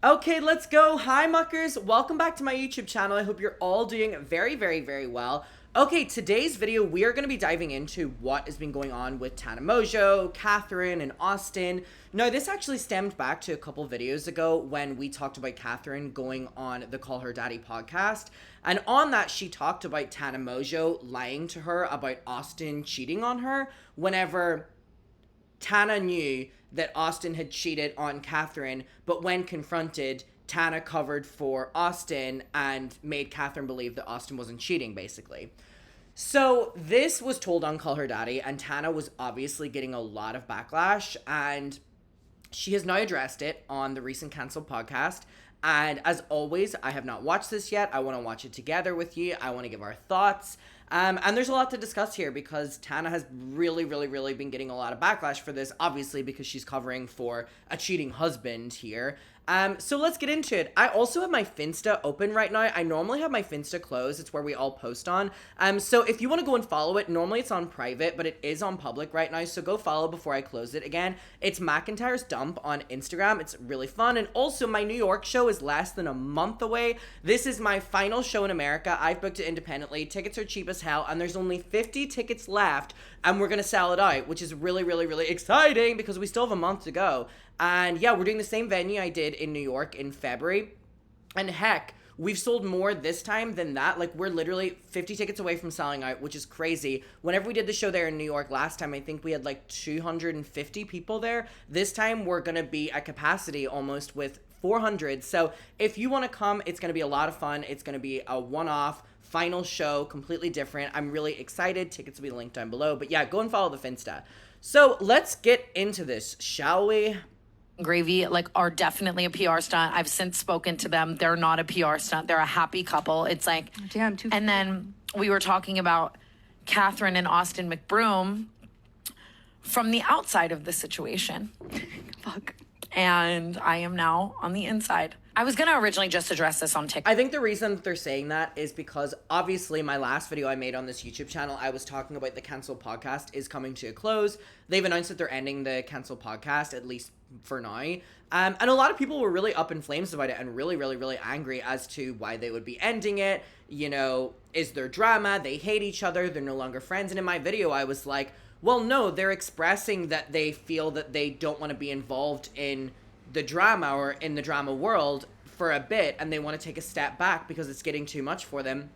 Okay, let's go. Hi, muckers. Welcome back to my YouTube channel. I hope you're all doing very, very, very well. Okay, today's video, we are going to be diving into what has been going on with Tana Mongeau, Catherine, and Austin. Now, this actually stemmed back to a couple videos ago when we talked about Catherine going on the Call Her Daddy podcast. And on that, she talked about Tana Mongeau lying to her about Austin cheating on her whenever Tana knew that Austin had cheated on Catherine, but when confronted, Tana covered for Austin and made Catherine believe that Austin wasn't cheating, basically. So this was told on Call Her Daddy, and Tana was obviously getting a lot of backlash, and she has now addressed it on the recent canceled podcast. And as always, I have not watched this yet. I want to watch it together with you. I want to give our thoughts. And there's a lot to discuss here because Tana has really been getting a lot of backlash for this, obviously because she's covering for a cheating husband here. So let's get into it. I also have my Finsta open right now. I normally have my Finsta closed. It's where we all post on. So if you want to go and follow it, normally it's on private, but it is on public right now. So go follow before I close it again. It's McIntyre's Dump on Instagram. It's really fun. And also my New York show is less than a month away. This is my final show in America. I've booked it independently. Tickets are cheap as hell. And there's only 50 tickets left. And we're going to sell it out, which is really exciting because we still have a month to go. And yeah, we're doing the same venue I did in New York in February. And heck, we've sold more this time than that. Like, we're literally 50 tickets away from selling out, which is crazy. Whenever we did the show there in New York last time, I think we had like 250 people there. This time, we're going to be at capacity almost with 400. So if you want to come, it's going to be a lot of fun. It's going to be a one-off final show, completely different. I'm really excited. Tickets will be linked down below. But yeah, go and follow the Finsta. So let's get into this, shall we? Gravy are definitely a PR stunt. I've since spoken to them. They're not a PR stunt. They're a happy couple. It's like, damn, too. And then we were talking about Catherine and Austin McBroom from the outside of the situation. Fuck. And I am now on the inside. I was going to originally just address this on TikTok. I think the reason they're saying that is because obviously my last video I made on this YouTube channel, I was talking about the canceled podcast is coming to a close. They've announced that they're ending the canceled podcast, at least for now. And a lot of people were really up in flames about it and really angry as to why they would be ending it. You know, is there drama? They hate each other. They're no longer friends. And in my video, I was like, well, no, they're expressing that they feel that they don't want to be involved in the drama or in the drama world for a bit, and they want to take a step back because it's getting too much for them.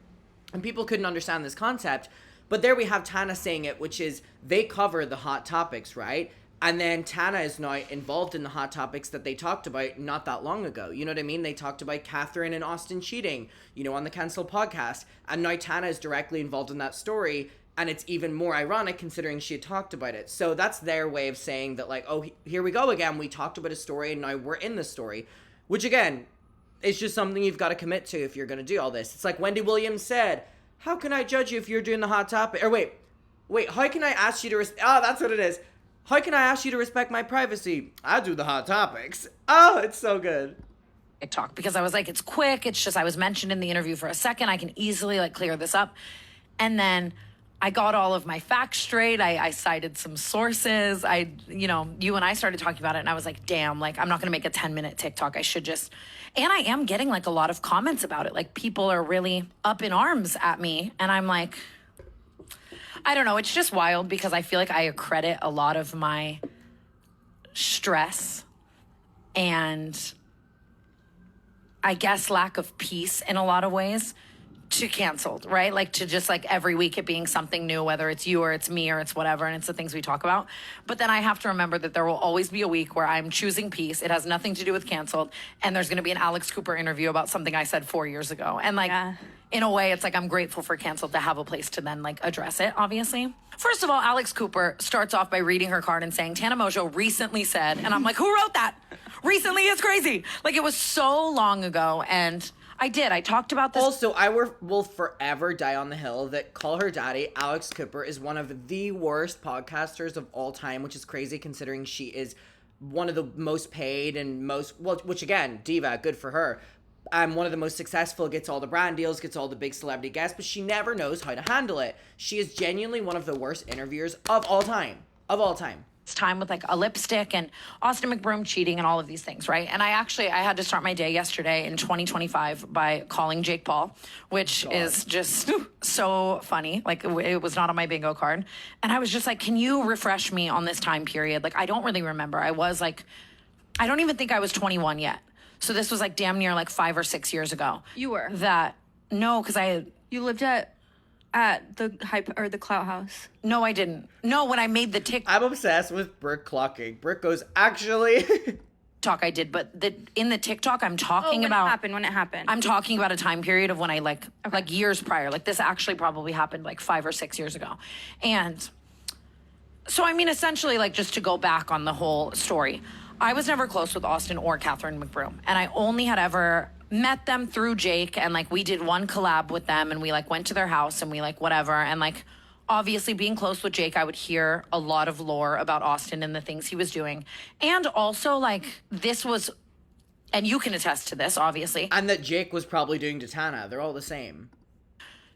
And people couldn't understand this concept. But there we have Tana saying it, which is they cover the hot topics, right? And then Tana is now involved in the hot topics that they talked about not that long ago. You know what I mean? They talked about Catherine and Austin cheating, you know, on the Cancel podcast. And now Tana is directly involved in that story. And it's even more ironic considering she had talked about it. So that's their way of saying that, like, oh, here we go again. We talked about a story and now we're in the story. Which, again, it's just something you've got to commit to if you're going to do all this. It's like Wendy Williams said, how can I judge you if you're doing the hot topic? Or wait, how can I ask you to... that's what it is. How can I ask you to respect my privacy? I do the hot topics. Oh, it's so good. TikTok, because I was like, it's quick. It's just I was mentioned in the interview for a second. I can easily clear this up. And then I got all of my facts straight. I cited some sources. You and I started talking about it, and I was like, damn, I'm not gonna make a 10-minute TikTok. I should just, and I am getting a lot of comments about it. People are really up in arms at me, and I'm like, I don't know. It's just wild because I feel like I accredit a lot of my stress and I guess lack of peace in a lot of ways to canceled, right? To just every week it being something new, whether it's you or it's me or it's whatever, and it's the things we talk about. But then I have to remember that there will always be a week where I'm choosing peace. It has nothing to do with canceled, and there's gonna be an Alex Cooper interview about something I said 4 years ago. And in a way, it's I'm grateful for canceled to have a place to then address it, obviously. First of all, Alex Cooper starts off by reading her card and saying, Tana Mongeau recently said, and I'm like, who wrote that? Recently is crazy. It was so long ago, and I talked about this. Also, I will forever die on the hill that Call Her Daddy, Alex Cooper, is one of the worst podcasters of all time, which is crazy considering she is one of the most paid and which again, diva, good for her. One of the most successful, gets all the brand deals, gets all the big celebrity guests, but she never knows how to handle it. She is genuinely one of the worst interviewers of all time. time with like a lipstick and Austin McBroom cheating and all of these things, right? And I had to start my day yesterday in 2025 by calling Jake Paul, which is just so funny. Like it was not on my bingo card. And I was just like, can you refresh me on this time period? Like I don't really remember. I don't even think I was 21 yet. So this was like damn near like 5 or 6 years ago. You were? No, because You lived at the hype or the Clout House. No, I didn't. No, when I made the TikTok. I'm obsessed with Brooke clocking. Brooke goes, actually. I did, but in the TikTok, I'm talking about when it happened. I'm talking about a time period of when I like years prior. Like this actually probably happened like 5 or 6 years ago. And so, I mean, essentially, like just to go back on the whole story, I was never close with Austin or Catherine McBroom. And I only had ever met them through Jake, and like we did one collab with them, and we like went to their house and we like whatever. And like obviously being close with Jake, I would hear a lot of lore about Austin and the things he was doing. And also like this was, and you can attest to this obviously, And that Jake was probably doing to Tana. They're all the same.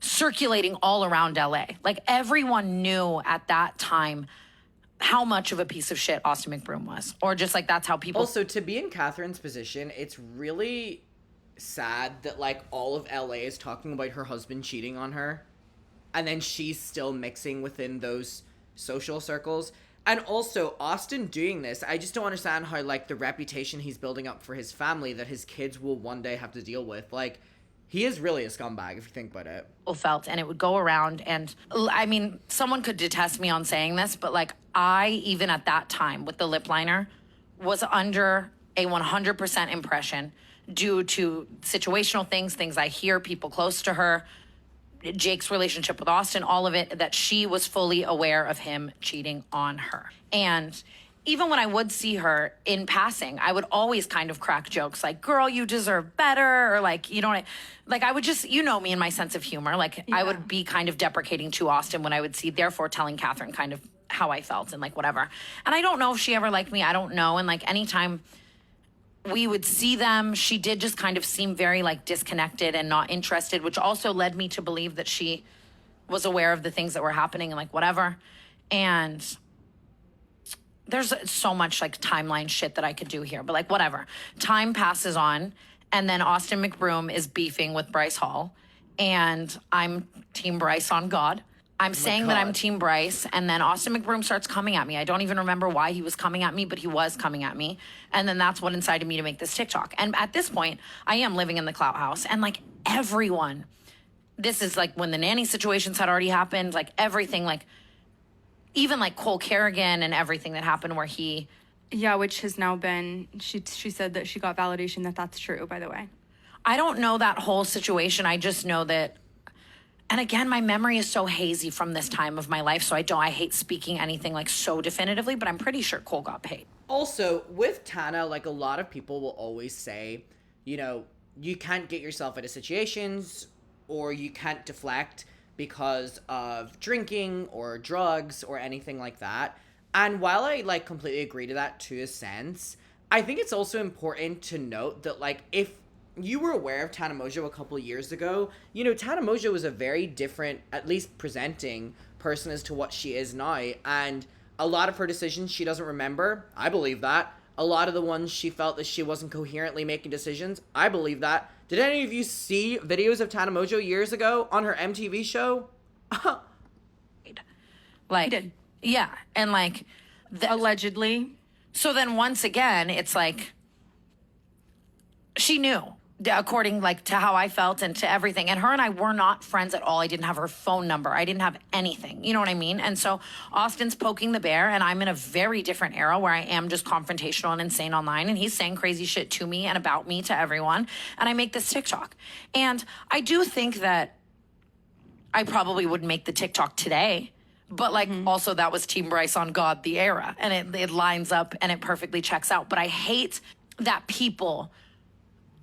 circulating all around LA. Like everyone knew at that time how much of a piece of shit Austin McBroom was, or just like that's how people. Also, to be in Catherine's position, it's really sad that like all of LA is talking about her husband cheating on her, and then she's still mixing within those social circles. And also Austin doing this, I just don't understand how like the reputation he's building up for his family that his kids will one day have to deal with. Like he is really a scumbag if you think about it. Felt, and it would go around. And I mean, someone could detest me on saying this, but like I, even at that time with the lip liner, was under a 100% impression due to situational things I hear, people close to her, Jake's relationship with Austin, all of it, that she was fully aware of him cheating on her. And even when I would see her in passing, I would always kind of crack jokes like, girl, you deserve better, or like, you know, like I would just, you know me and my sense of humor, like I would be kind of deprecating to Austin when I would see, therefore telling Catherine kind of how I felt and like whatever. And I don't know if she ever liked me, I don't know. And like anytime we would see them, she did just kind of seem very like disconnected and not interested, which also led me to believe that she was aware of the things that were happening and like whatever. And there's so much like timeline shit that I could do here, but like whatever. Time passes on, and then Austin McBroom is beefing with Bryce Hall, and I'm Team Bryce on God. I'm saying that I'm Team Bryce, and then Austin McBroom starts coming at me. I don't even remember why he was coming at me, but he was coming at me. And then that's what incited me to make this TikTok. And at this point, I am living in the Clout House, and like everyone, this is like when the nanny situations had already happened, like everything, like even like Cole Kerrigan and everything that happened where he... Yeah, which has now been, she said that she got validation that that's true, by the way. I don't know that whole situation. I just know that, and again, my memory is so hazy from this time of my life, so I hate speaking anything like so definitively, but I'm pretty sure Cole got paid. Also, with Tana, like a lot of people will always say, you know, you can't get yourself out of situations or you can't deflect because of drinking or drugs or anything like that. And while I like completely agree to that to a sense, I think it's also important to note that like if you were aware of Tana Mongeau a couple of years ago, you know, Tana Mongeau was a very different, at least presenting person as to what she is now. And a lot of her decisions she doesn't remember. I believe that. A lot of the ones she felt that she wasn't coherently making decisions. I believe that. Did any of you see videos of Tana Mongeau years ago on her MTV show? Like, did. Yeah, and like... Allegedly. So then once again, it's like... She knew, according like to how I felt and to everything. And her and I were not friends at all. I didn't have her phone number. I didn't have anything. You know what I mean? And so Austin's poking the bear, and I'm in a very different era where I am just confrontational and insane online, and he's saying crazy shit to me and about me to everyone. And I make this TikTok. And I do think that I probably would make the TikTok today. But like also that was Team Bryce on God, the era. And it lines up and it perfectly checks out. But I hate that people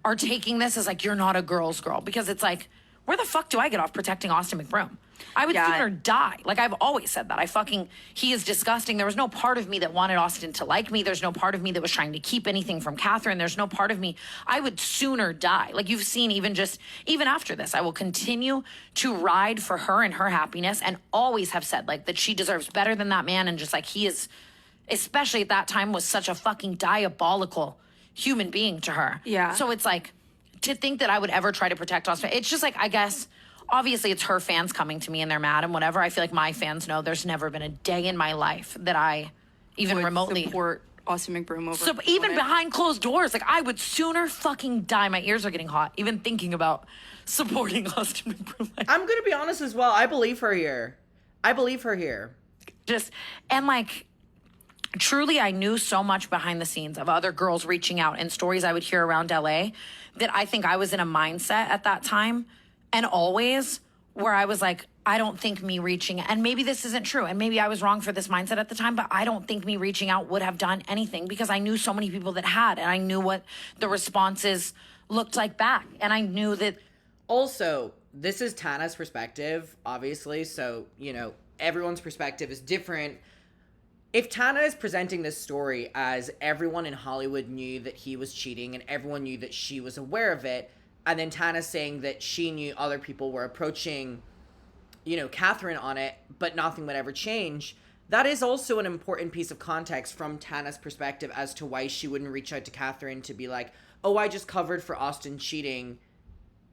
are taking this as like, you're not a girl's girl, because it's like, where the fuck do I get off protecting Austin McBroom? I would sooner die. Like I've always said that. He is disgusting. There was no part of me that wanted Austin to like me. There's no part of me that was trying to keep anything from Catherine. There's no part of me. I would sooner die. Like you've seen even after this, I will continue to ride for her and her happiness, and always have said like that she deserves better than that man. And just like he is especially at that time, was such a fucking diabolical human being to her. Yeah. So it's like, to think that I would ever try to protect Austin, it's just like, I guess, obviously it's her fans coming to me and they're mad and whatever. I feel like my fans know there's never been a day in my life that I even Would remotely support Austin McBroom over. So even behind closed doors, like, I would sooner fucking die. My ears are getting hot, even thinking about supporting Austin McBroom. I'm gonna be honest as well. I believe her here. Just, and like, truly, I knew so much behind the scenes of other girls reaching out and stories I would hear around LA that I think I was in a mindset at that time and always where I was like, I don't think me reaching, and maybe this isn't true, and maybe I was wrong for this mindset at the time, but I don't think me reaching out would have done anything because I knew so many people that had, and I knew what the responses looked like back, and I knew that. Also, this is Tana's perspective, obviously, so, you know, everyone's perspective is different. If Tana is presenting this story as everyone in Hollywood knew that he was cheating and everyone knew that she was aware of it, and then Tana's saying that she knew other people were approaching, you know, Catherine on it, but nothing would ever change, that is also an important piece of context from Tana's perspective as to why she wouldn't reach out to Catherine to be like, oh, I just covered for Austin cheating,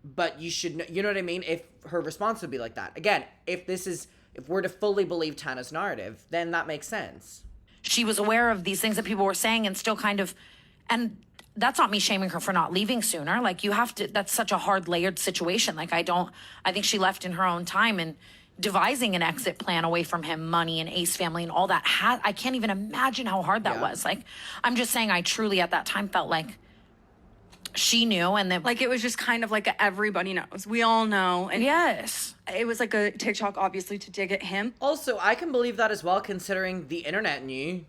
but you should know, you know what I mean? If her response would be like that. Again, if we're to fully believe Tana's narrative, then that makes sense. She was aware of these things that people were saying and still kind of, and that's not me shaming her for not leaving sooner. Like, you have to, that's such a hard layered situation. Like, I think she left in her own time, and devising an exit plan away from him, money and Ace family and all that. I can't even imagine how hard that was. Like, I'm just saying, I truly at that time felt like she knew, and that, Like, it was just kind of like a everybody knows. We all know. And yes. it was like a TikTok, obviously, to dig at him. Also, I can believe that as well, considering the internet knew.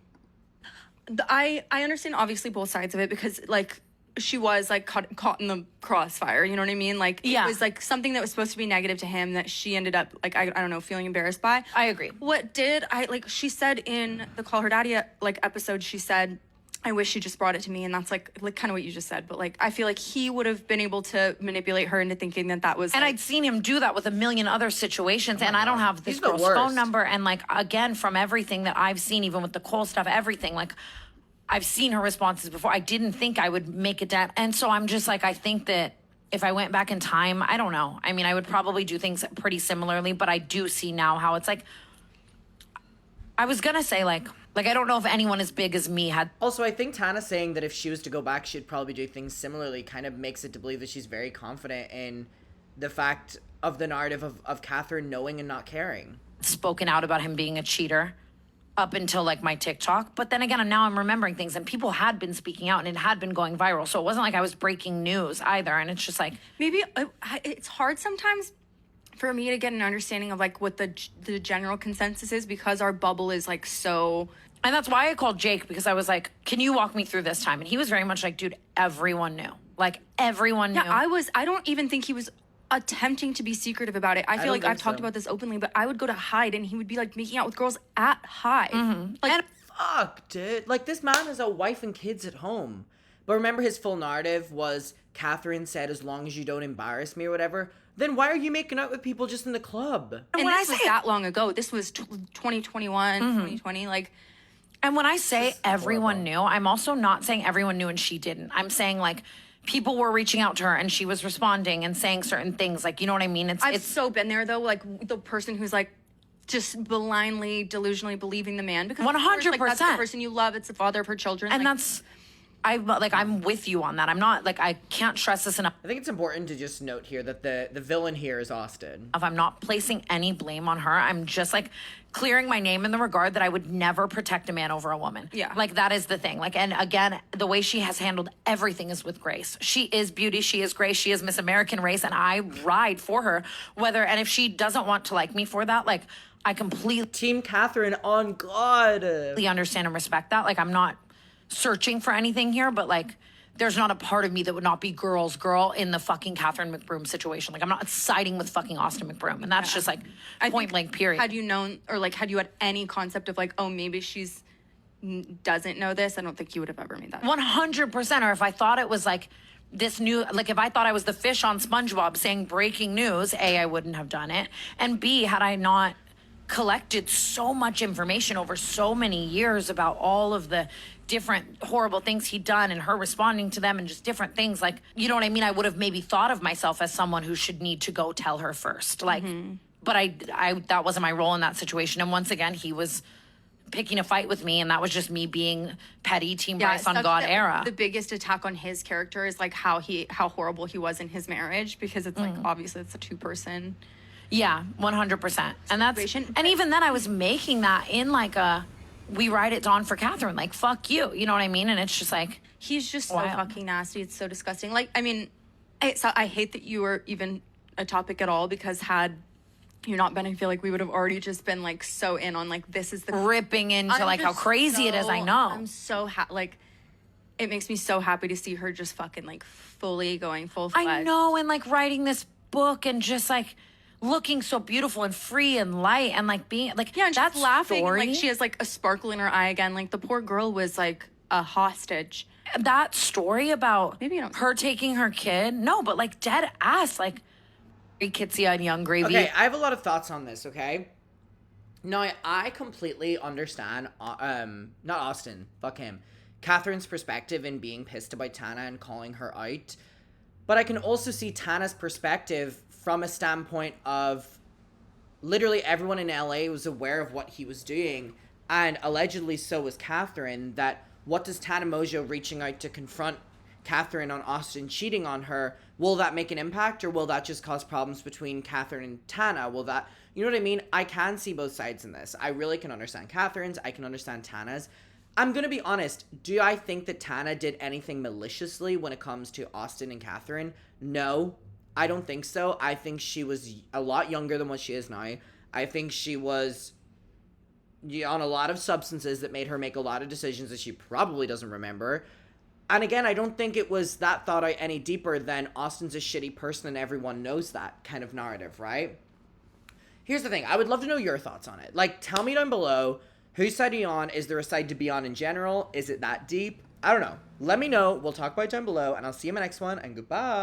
I understand, obviously, both sides of it because, like, she was, like, caught in the crossfire. You know what I mean? Like, Yeah. it was, like, something that was supposed to be negative to him that she ended up, like, I don't know, feeling embarrassed by. I agree. She said in the Call Her Daddy, like, episode, she said, I wish she just brought it to me, and that's like kind of what you just said. But like, I feel like he would have been able to manipulate her into thinking that was. And like, I'd seen him do that with a million other situations, and I don't have this He's the girl's worst. phone number. And like, again, from everything that I've seen, even with the Cole stuff, everything, like, I've seen her responses before. I didn't think I would make it that, and so I'm just like, I think that if I went back in time, I don't know. I mean, I would probably do things pretty similarly, but I do see now how it's like. I was gonna say like I don't know if anyone as big as me had. Also, I think Tana saying that if she was to go back, she'd probably do things similarly kind of makes it to believe that she's very confident in the fact of the narrative of Catherine knowing and not caring. Spoken out about him being a cheater up until like my TikTok. But then again, now I'm remembering things, and people had been speaking out and it had been going viral. So it wasn't like I was breaking news either. And it's just like, maybe it's hard sometimes for me to get an understanding of like what the general consensus is because our bubble is like so. and that's why I called Jake, because I was like, can you walk me through this time? And he was very much like, dude, everyone knew. Like, everyone knew. Yeah, I don't even think he was attempting to be secretive about it. I feel don't like I've think talked so. about this openly, but I would go to Hyde and he would be like making out with girls at Hyde. Like, And Fuck, dude. Like, this man has a wife and kids at home. But remember, his full narrative was Catherine said, as long as you don't embarrass me or whatever. Then why are you making out with people just in the club? and when I this was say- that long ago. This was 2021, 2020. Like, And when I say everyone knew, I'm also not saying everyone knew and she didn't. I'm saying like people were reaching out to her and she was responding and saying certain things. Like, you know what I mean? I've It's so been there though. Like the person who's like just blindly, delusionally believing the man because of course, like, that's the 100%. person you love. It's the father of her children. and like, that's I'm with you on that. I'm not like, I can't stress this enough. I think it's important to just note here that the villain here is Austin. If I'm not placing any blame on her, I'm just like clearing my name in the regard that I would never protect a man over a woman. Yeah. Like, that is the thing. Like, and again, the way she has handled everything is with grace. She is beauty, she is grace, she is Miss American race, and I ride for her. And if she doesn't want to like me for that, like, I completely Team Catherine on God. understand and respect that. Like, I'm not searching for anything here, but like, there's not a part of me that would not be girl in the fucking Catherine McBroom situation. Like, I'm not siding with fucking Austin McBroom, and that's just like I point think blank period. Had you known, or like, had you had any concept of like, oh, maybe she's doesn't know this, I don't think you would have ever made that. 100%. Or if I thought it was like this new, like if I thought I was the fish on SpongeBob saying breaking news, A, I wouldn't have done it. And B, had I not collected so much information over so many years about all of the different horrible things he'd done and her responding to them and just different things. Like, you know what I mean? I would have maybe thought of myself as someone who should need to go tell her first. Like, but I that wasn't my role in that situation. And once again, he was picking a fight with me, and that was just me being petty, Team Bryce on God era. The biggest attack on his character is like how horrible he was in his marriage, because it's like obviously it's a two-person. Yeah, 100%. And that's situation. and even then I was making that in like a we write it on for Catherine, like fuck you. You know what I mean? And it's just like He's just so wild. fucking nasty. It's so disgusting. Like, I mean, I hate that you were even a topic at all, because had you not been, I feel like we would have already just been like so in on like this is the ripping into I'm like how just crazy it is. I know. I'm so like it makes me so happy to see her just fucking like fully going full fledged. I know, and like writing this book and just like looking so beautiful and free and light and like being like Yeah, and that she's laughing. story, And, like she has like a sparkle in her eye again. Like the poor girl was like a hostage. that story about Maybe you don't- her taking her kid. No, but like dead ass, like Kitsia and Young Gravy. Okay, I have a lot of thoughts on this, okay? No, I completely understand, not Austin, fuck him, Catherine's perspective in being pissed about Tana and calling her out. But I can also see Tana's perspective from a standpoint of literally everyone in LA was aware of what he was doing, and allegedly so was Catherine. That what does Tana Mongeau reaching out to confront Catherine on Austin cheating on her, will that make an impact, or will that just cause problems between Catherine and Tana? Will that, you know what I mean? I can see both sides in this. I really can understand Catherine's, I can understand Tana's. I'm gonna be honest, do I think that Tana did anything maliciously when it comes to Austin and Catherine? No, I don't think so. I think she was a lot younger than what she is now. I think she was on a lot of substances that made her make a lot of decisions that she probably doesn't remember. And again, I don't think it was that thought out any deeper than Austin's a shitty person and everyone knows that kind of narrative, right? Here's the thing. I would love to know your thoughts on it. Like, tell me down below, whose side are you on? Is there a side to be on in general? Is it that deep? I don't know. Let me know. We'll talk about it down below, and I'll see you in my next one, and goodbye.